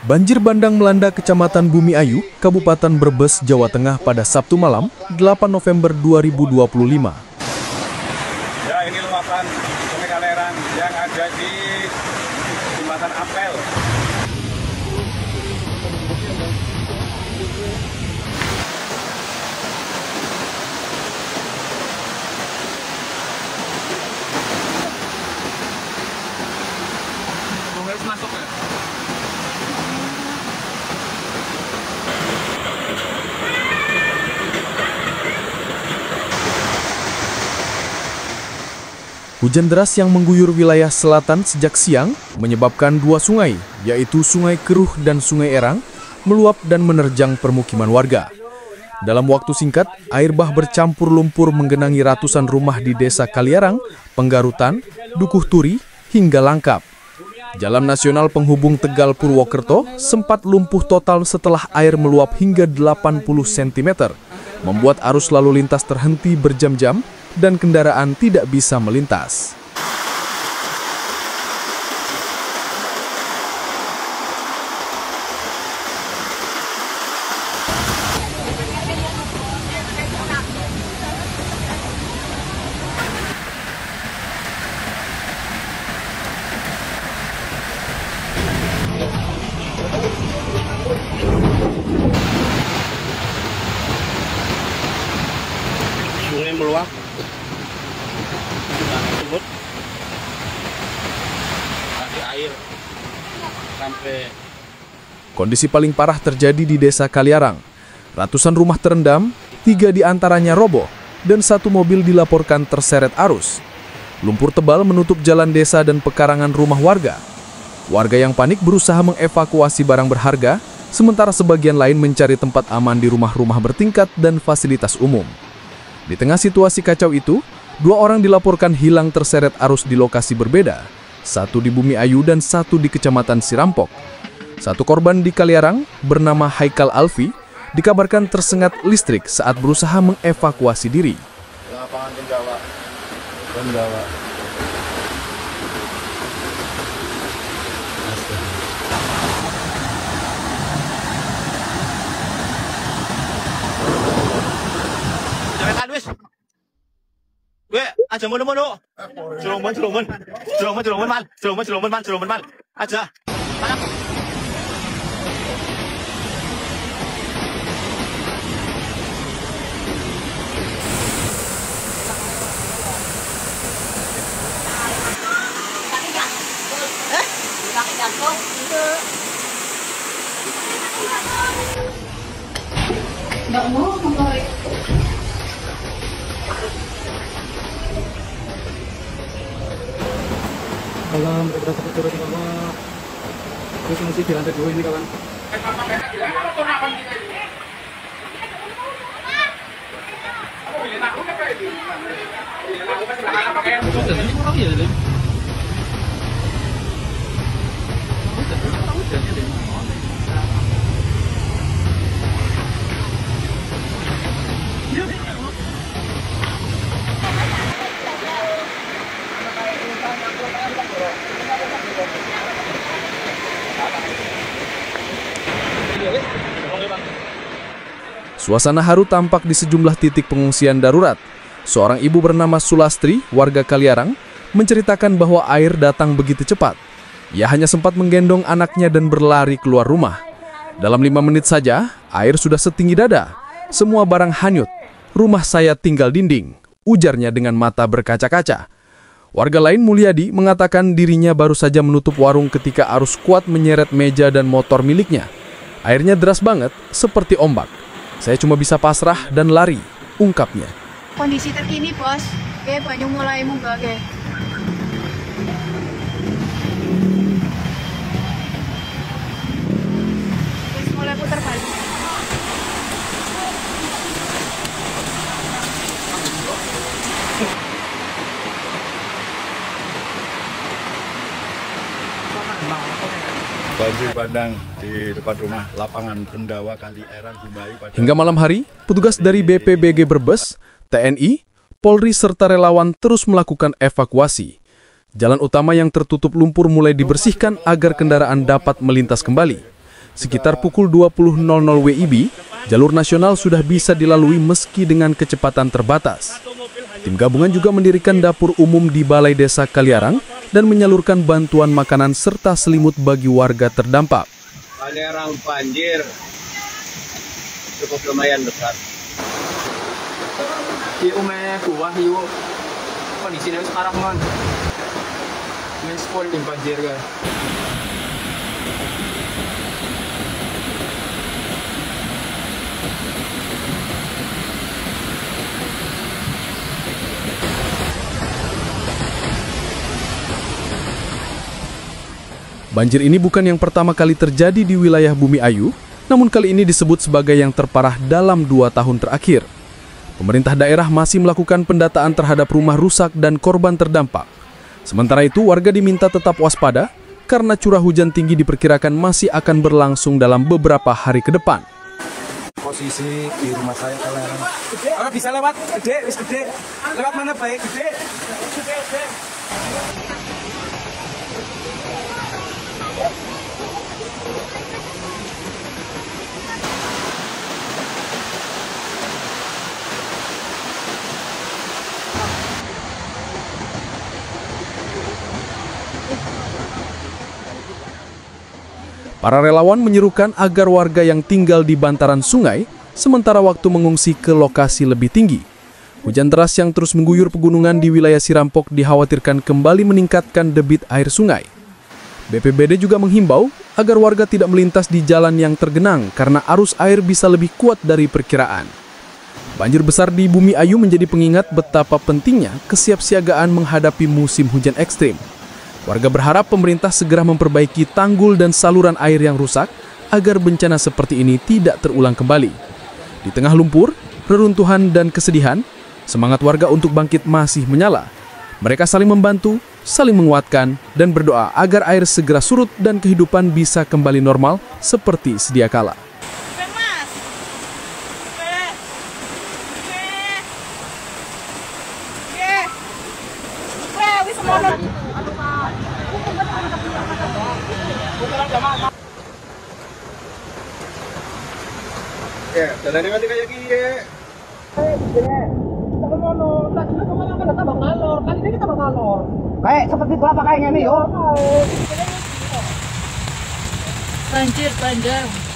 Banjir bandang melanda Kecamatan Bumi Ayu, Kabupaten Brebes, Jawa Tengah pada Sabtu malam, 8 November 2025. Ya, ini luapan Sungai Kalerang yang ada di Jembatan Apel. Masuk ya? Hujan deras yang mengguyur wilayah selatan sejak siang menyebabkan dua sungai, yaitu Sungai Keruh dan Sungai Erang, meluap dan menerjang permukiman warga. Dalam waktu singkat, air bah bercampur lumpur menggenangi ratusan rumah di Desa Kaliarang, Penggarutan, Dukuh Turi, hingga Langkap. Jalan nasional penghubung Tegal Purwokerto sempat lumpuh total setelah air meluap hingga 80 cm, membuat arus lalu lintas terhenti berjam-jam dan kendaraan tidak bisa melintas. Sungai meluap, sumut, ada air sampai. Kondisi paling parah terjadi di Desa Kaliarang. Ratusan rumah terendam, 3 diantaranya roboh, dan 1 mobil dilaporkan terseret arus. Lumpur tebal menutup jalan desa dan pekarangan rumah warga. Warga yang panik berusaha mengevakuasi barang berharga, sementara sebagian lain mencari tempat aman di rumah-rumah bertingkat dan fasilitas umum. Di tengah situasi kacau itu, 2 orang dilaporkan hilang terseret arus di lokasi berbeda, 1 di Bumi Ayu dan 1 di Kecamatan Sirampok. 1 korban di Kaliarang bernama Haikal Alfi dikabarkan tersengat listrik saat berusaha mengevakuasi diri. Lapangan Pendawa. Jangan wis. Gue aja mono-mono. Jeroman mal. Aja. Nggak mau motorik. Malam, berasa turun di bawah. Terus masih di lantai 2 ini kawan. Suasana haru tampak di sejumlah titik pengungsian darurat. Seorang ibu bernama Sulastri, warga Kaliarang, menceritakan bahwa air datang begitu cepat. Ia hanya sempat menggendong anaknya dan berlari keluar rumah. Dalam 5 menit saja, air sudah setinggi dada. Semua barang hanyut. Rumah saya tinggal dinding, ujarnya dengan mata berkaca-kaca. Warga lain, Mulyadi, mengatakan dirinya baru saja menutup warung ketika arus kuat menyeret meja dan motor miliknya. Airnya deras banget, seperti ombak. Saya cuma bisa pasrah dan lari, ungkapnya. Kondisi terkini, Bos. Banyu mulai munggah, Terus mulai putar balik. Banjir bandang di depan rumah lapangan Pendawa Kaliarang Bumi Ayu. Hingga malam hari, petugas dari BPBG Brebes, TNI, Polri serta relawan terus melakukan evakuasi. Jalan utama yang tertutup lumpur mulai dibersihkan agar kendaraan dapat melintas kembali. Sekitar pukul 20.00 WIB, jalur nasional sudah bisa dilalui meski dengan kecepatan terbatas. Tim gabungan juga mendirikan dapur umum di Balai Desa Kaliarang dan menyalurkan bantuan makanan serta selimut bagi warga terdampak. Kaliarang banjir cukup lumayan besar. Di umeh buah yuk kondisinya sekarang man menspol tim banjir kan. Banjir ini bukan yang pertama kali terjadi di wilayah Bumi Ayu, namun kali ini disebut sebagai yang terparah dalam 2 tahun terakhir. Pemerintah daerah masih melakukan pendataan terhadap rumah rusak dan korban terdampak. Sementara itu, warga diminta tetap waspada karena curah hujan tinggi diperkirakan masih akan berlangsung dalam beberapa hari ke depan. Posisi di rumah saya Kaliarang. Orang bisa lewat gede, wis gede. Lewat mana baik gede? Gede. Para relawan menyerukan agar warga yang tinggal di bantaran sungai sementara waktu mengungsi ke lokasi lebih tinggi. Hujan deras yang terus mengguyur pegunungan di wilayah Sirampok dikhawatirkan kembali meningkatkan debit air sungai. BPBD juga menghimbau agar warga tidak melintas di jalan yang tergenang karena arus air bisa lebih kuat dari perkiraan. Banjir besar di Bumi Ayu menjadi pengingat betapa pentingnya kesiapsiagaan menghadapi musim hujan ekstrim. Warga berharap pemerintah segera memperbaiki tanggul dan saluran air yang rusak agar bencana seperti ini tidak terulang kembali. Di tengah lumpur, reruntuhan, dan kesedihan, semangat warga untuk bangkit masih menyala. Mereka saling membantu, saling menguatkan, dan berdoa agar air segera surut dan kehidupan bisa kembali normal seperti sedia kala. Ya, jalannya mati kayak gini ya. Kayak seperti berapa kayaknya nih, yo? Banjir, bandang.